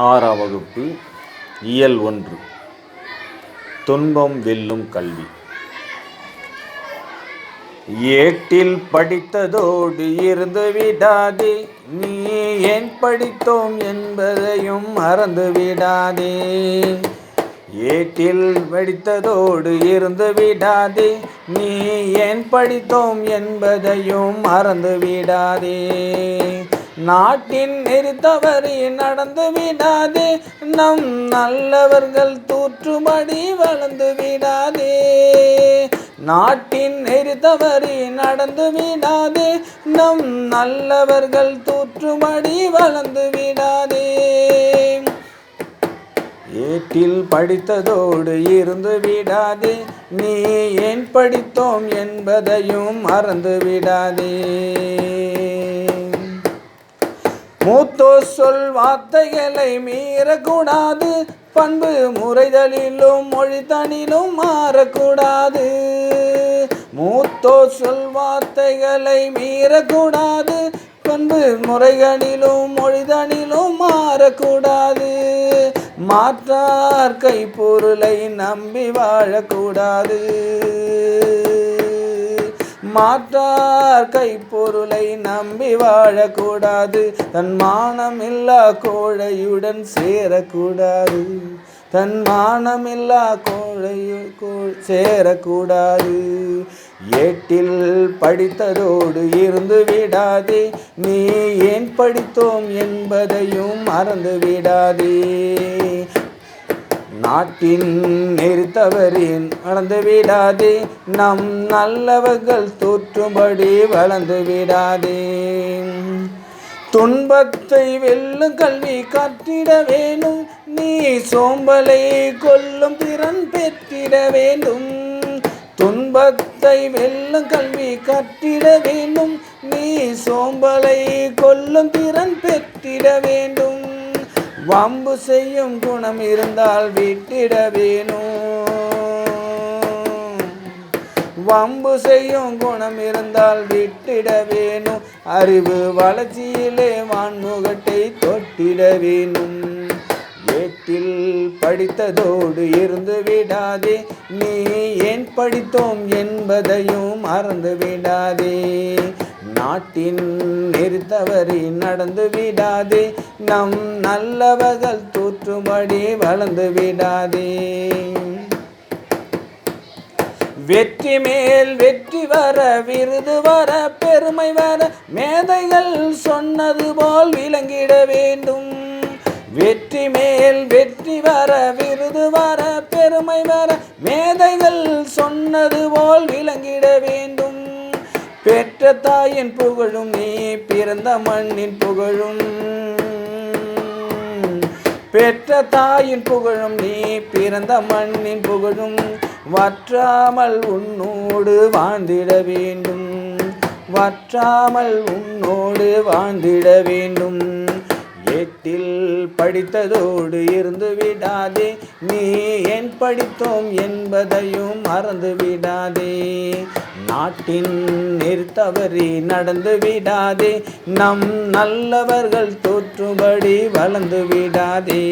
ஆறாம் வகுப்பு இயல் 1 துன்பம் வெல்லும் கல்வி. ஏட்டில் படித்ததோடு இருந்து விடாதே, நீ ஏன் படித்தோம் என்பதையும் மறந்து விடாதே. ஏட்டில் படித்ததோடு இருந்து விடாதே, நீ ஏன் படித்தோம் என்பதையும் மறந்து விடாதே. நாட்டின் நெறி தவறி நடந்து விடாதே, நம் நல்லவர்கள் தூற்றும்படி வளர்ந்து விடாதே. நாட்டின் நெறி தவறி நடந்து விடாதே, நம் நல்லவர்கள் தூற்றும்படி வளர்ந்து விடாதே. ஏட்டில் படித்ததோடு இருந்து விடாதே, நீ ஏன் படித்தோம் என்பதையும் மறந்து விடாதே. மூத்தோர் சொல் வார்த்தைகளை மீறக்கூடாது, பண்பு முறைதலிலும் மொழிதனிலும் மாறக்கூடாது. மூத்தோர் சொல் வார்த்தைகளை மீறக்கூடாது, பண்பு முறைகளிலும் மொழிதனிலும் மாறக்கூடாது. மாற்றார் கைப்பொருளை நம்பி வாழக்கூடாது. மாற்றார் கைப்பொருளை நம்பி வாழக்கூடாது. தன் மானமில்லா கோழையுடன் சேரக்கூடாது. தன் மானமில்லா சேரக்கூடாது. ஏட்டில் படித்ததோடு இருந்து விடாதே, நீ ஏன் படித்தோம் என்பதையும் மறந்து விடாதே. நாட்டின் நெறி தவறி நடந்து விடாதே, நம் நல்லவர்கள் தோற்றும்படி வளர்ந்து விடாதே. துன்பத்தை வெல்லும் கல்வி கற்றிட வேணும், நீ சோம்பலை கொல்லும் திறன் பெற்றிட வேண்டும். துன்பத்தை வெல்லும் கல்வி கற்றிட வேண்டும், நீ சோம்பலை கொல்லும் திறன் பெற்றிட வேண்டும். வம்பு செய்யும் குணம் இருந்தால் விட்டிட வேணும். வம்பு செய்யும் குணம் இருந்தால் விட்டிட வேணும். அறிவு வளர்ச்சியிலே வான்முகத்தை தொட்டிட வேணும். ஏட்டில் படித்ததோடு இருந்து விடாதே, நீ ஏன் படித்தோம் என்பதையும் மறந்து விடாதே. நாட்டின் நெறி தவறி நடந்து விடாதே, நம் நல்லவர்கள் தூற்றும்படி வளர்ந்து விடாதே. வெற்றி மேல் வெற்றி வர, விருது வர, பெருமை வர, மேதைகள் சொன்னது போல் விளங்கிட வேண்டும். வெற்றி மேல் வெற்றி வர, விருது வர, பெருமை வர, மேதைகள் சொன்னது போல் விளங்கிட வேண்டும். பெற்ற தாயின் புகழும், நீ பிறந்த மண்ணின் புகழும். பெற்ற தாயின் புகழும், நீ பிறந்த மண்ணின் புகழும். வற்றாமல் உன்னோடு வாழ்ந்திட வேண்டும். வற்றாமல் உன்னோடு வாழ்ந்திட வேண்டும். ஏட்டில் படித்ததோடு இருந்து விடாதே, நீ ஏன் படித்தோம் என்பதையும் மறந்து விடாதே. நாட்டின் நெறி தவறி நடந்து விடாதே, நம் நல்லவர்கள் தோற்றும்படி வளர்ந்து விடாதே.